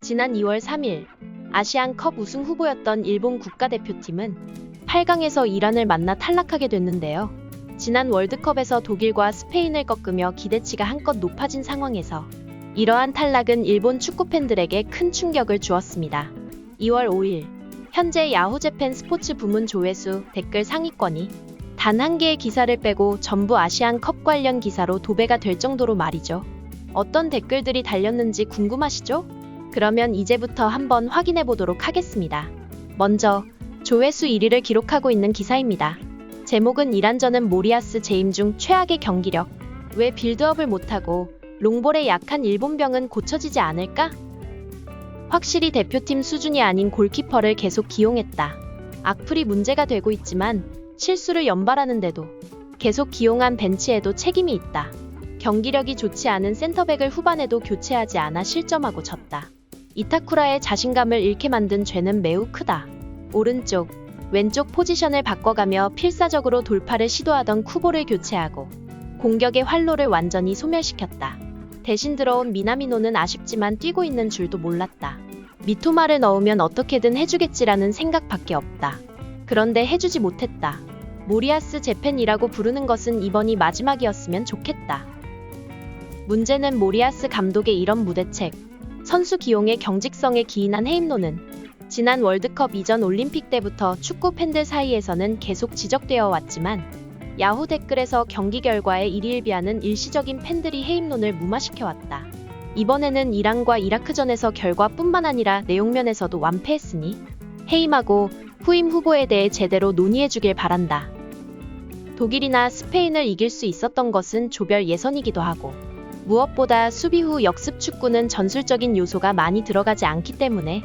지난 2월 3일 아시안컵 우승 후보였던 일본 국가대표팀은 8강에서 이란을 만나 탈락하게 됐는데요. 지난 월드컵에서 독일과 스페인을 꺾으며 기대치가 한껏 높아진 상황에서 이러한 탈락은 일본 축구팬들에게 큰 충격을 주었습니다. 2월 5일 현재 야후재팬 스포츠 부문 조회수 댓글 상위권이 단 한 개의 기사를 빼고 전부 아시안컵 관련 기사로 도배가 될 정도로 말이죠. 어떤 댓글들이 달렸는지 궁금하시죠? 그러면 이제부터 한번 확인해 보도록 하겠습니다. 먼저 조회수 1위를 기록하고 있는 기사입니다. 제목은 이란전은 모리아스 재임 중 최악의 경기력. 왜 빌드업을 못하고 롱볼에 약한 일본병은 고쳐지지 않을까? 확실히 대표팀 수준이 아닌 골키퍼를 계속 기용했다. 악플이 문제가 되고 있지만 실수를 연발하는데도 계속 기용한 벤치에도 책임이 있다. 경기력이 좋지 않은 센터백을 후반에도 교체하지 않아 실점하고 졌다. 이타쿠라의 자신감을 잃게 만든 죄는 매우 크다. 오른쪽, 왼쪽 포지션을 바꿔가며 필사적으로 돌파를 시도하던 쿠보를 교체하고 공격의 활로를 완전히 소멸시켰다. 대신 들어온 미나미노는 아쉽지만 뛰고 있는 줄도 몰랐다. 미토마를 넣으면 어떻게든 해주겠지라는 생각밖에 없다. 그런데 해주지 못했다. 모리아스 재팬이라고 부르는 것은 이번이 마지막이었으면 좋겠다. 문제는 모리아스 감독의 이런 무대책, 선수 기용의 경직성에 기인한 해임론은 지난 월드컵 이전 올림픽 때부터 축구 팬들 사이에서는 계속 지적되어 왔지만 야후 댓글에서 경기 결과에 일희일비하는 일시적인 팬들이 해임론을 무마시켜왔다. 이번에는 이란과 이라크전에서 결과뿐만 아니라 내용면에서도 완패했으니 해임하고 후임 후보에 대해 제대로 논의해주길 바란다. 독일이나 스페인을 이길 수 있었던 것은 조별 예선이기도 하고 무엇보다 수비 후 역습 축구는 전술적인 요소가 많이 들어가지 않기 때문에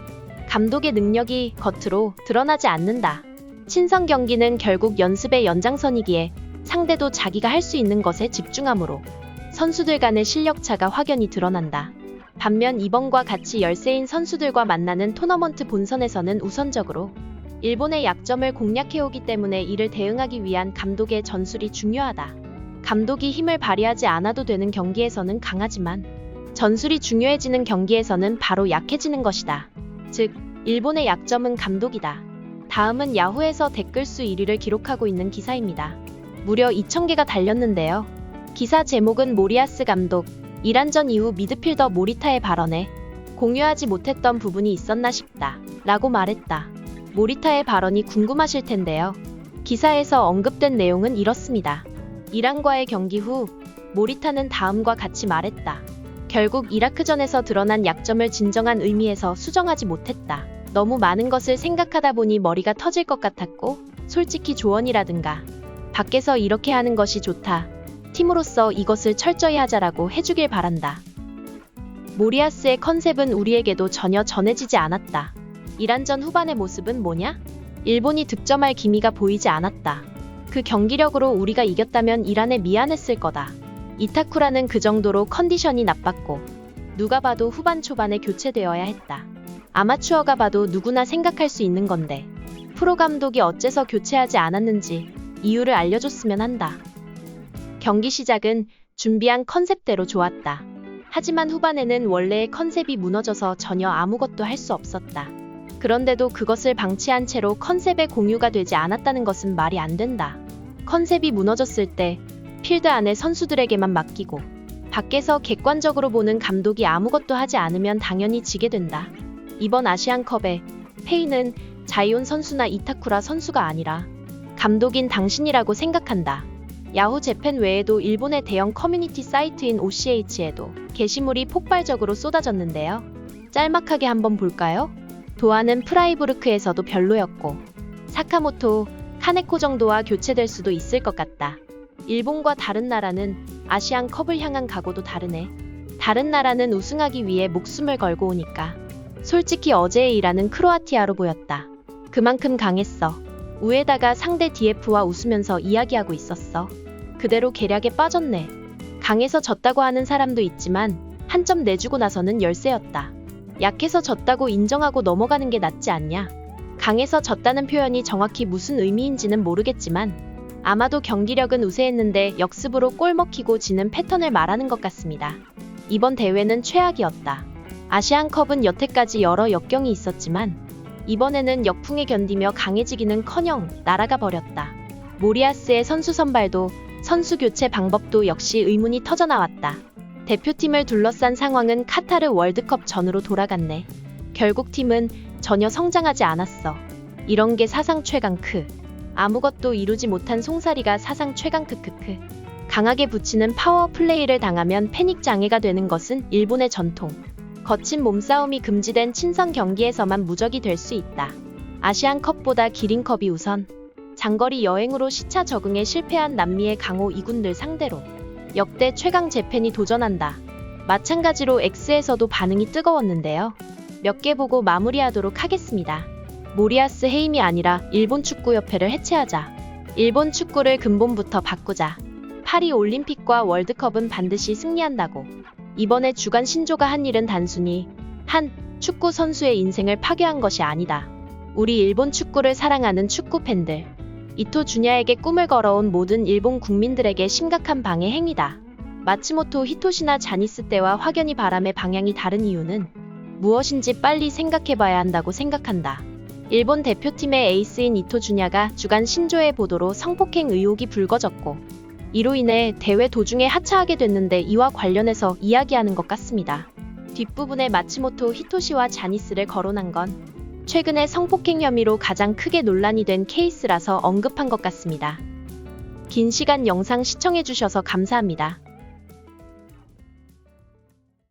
감독의 능력이 겉으로 드러나지 않는다. 친선 경기는 결국 연습의 연장선이기에 상대도 자기가 할 수 있는 것에 집중하므로 선수들 간의 실력차가 확연히 드러난다. 반면 이번과 같이 열세인 선수들과 만나는 토너먼트 본선에서는 우선적으로 일본의 약점을 공략해오기 때문에 이를 대응하기 위한 감독의 전술이 중요하다. 감독이 힘을 발휘하지 않아도 되는 경기에서는 강하지만 전술이 중요해지는 경기에서는 바로 약해지는 것이다. 즉, 일본의 약점은 감독이다. 다음은 야후에서 댓글수 1위를 기록하고 있는 기사입니다. 무려 2,000개가 달렸는데요. 기사 제목은 모리아스 감독, 이란전 이후 미드필더 모리타의 발언에 공유하지 못했던 부분이 있었나 싶다 라고 말했다. 모리타의 발언이 궁금하실 텐데요. 기사에서 언급된 내용은 이렇습니다. 이란과의 경기 후 모리타는 다음과 같이 말했다. 결국 이라크전에서 드러난 약점을 진정한 의미에서 수정하지 못했다. 너무 많은 것을 생각하다 보니 머리가 터질 것 같았고 솔직히 조언이라든가 밖에서 이렇게 하는 것이 좋다. 팀으로서 이것을 철저히 하자라고 해주길 바란다. 모리아스의 컨셉은 우리에게도 전혀 전해지지 않았다. 이란전 후반의 모습은 뭐냐? 일본이 득점할 기미가 보이지 않았다. 그 경기력으로 우리가 이겼다면 이란에 미안했을 거다. 이타쿠라는 그 정도로 컨디션이 나빴고 누가 봐도 후반 초반에 교체되어야 했다. 아마추어가 봐도 누구나 생각할 수 있는 건데 프로 감독이 어째서 교체하지 않았는지 이유를 알려줬으면 한다. 경기 시작은 준비한 컨셉대로 좋았다. 하지만 후반에는 원래의 컨셉이 무너져서 전혀 아무것도 할 수 없었다. 그런데도 그것을 방치한 채로 컨셉의 공유가 되지 않았다는 것은 말이 안 된다. 컨셉이 무너졌을 때 필드 안에 선수들에게만 맡기고 밖에서 객관적으로 보는 감독이 아무것도 하지 않으면 당연히 지게 된다. 이번 아시안컵에 페이는 자이온 선수나 이타쿠라 선수가 아니라 감독인 당신이라고 생각한다. 야후 재팬 외에도 일본의 대형 커뮤니티 사이트인 OCH에도 게시물이 폭발적으로 쏟아졌는데요. 짤막하게 한번 볼까요? 도하는 프라이부르크에서도 별로였고 사카모토, 카네코 정도와 교체될 수도 있을 것 같다. 일본과 다른 나라는 아시안컵을 향한 각오도 다르네. 다른 나라는 우승하기 위해 목숨을 걸고 오니까. 솔직히 어제의 이란은 크로아티아로 보였다. 그만큼 강했어. 우에다가 상대 DF와 웃으면서 이야기하고 있었어. 그대로 계략에 빠졌네. 강해서 졌다고 하는 사람도 있지만 한 점 내주고 나서는 열세였다. 약해서 졌다고 인정하고 넘어가는 게 낫지 않냐? 강해서 졌다는 표현이 정확히 무슨 의미인지는 모르겠지만 아마도 경기력은 우세했는데 역습으로 골 먹히고 지는 패턴을 말하는 것 같습니다. 이번 대회는 최악이었다. 아시안컵은 여태까지 여러 역경이 있었지만 이번에는 역풍에 견디며 강해지기는커녕 날아가 버렸다. 모리아스의 선수 선발도 선수 교체 방법도 역시 의문이 터져나왔다. 대표팀을 둘러싼 상황은 카타르 월드컵 전으로 돌아갔네. 결국 팀은 전혀 성장하지 않았어. 이런 게 사상 최강 크. 아무것도 이루지 못한 송사리가 사상 최강 크크크. 강하게 붙이는 파워 플레이를 당하면 패닉 장애가 되는 것은 일본의 전통. 거친 몸싸움이 금지된 친선 경기에서만 무적이 될 수 있다. 아시안컵보다 기린컵이 우선. 장거리 여행으로 시차 적응에 실패한 남미의 강호 2군들 상대로 역대 최강 재팬이 도전한다. 마찬가지로 X에서도 반응이 뜨거웠는데요. 몇 개 보고 마무리하도록 하겠습니다. 모리아스 해임이 아니라 일본 축구협회를 해체하자. 일본 축구를 근본부터 바꾸자. 파리 올림픽과 월드컵은 반드시 승리한다고. 이번에 주간 신조가 한 일은 단순히 한 축구 선수의 인생을 파괴한 것이 아니다. 우리 일본 축구를 사랑하는 축구 팬들, 이토 주냐에게 꿈을 걸어온 모든 일본 국민들에게 심각한 방해 행위다. 마츠모토 히토시나 자니스 때와 확연히 바람의 방향이 다른 이유는 무엇인지 빨리 생각해봐야 한다고 생각한다. 일본 대표팀의 에이스인 이토 주냐가 주간 신조의 보도로 성폭행 의혹이 불거졌고 이로 인해 대회 도중에 하차하게 됐는데 이와 관련해서 이야기하는 것 같습니다. 뒷부분에 마츠모토 히토시와 자니스를 거론한 건 최근에 성폭행 혐의로 가장 크게 논란이 된 케이스라서 언급한 것 같습니다. 긴 시간 영상 시청해주셔서 감사합니다.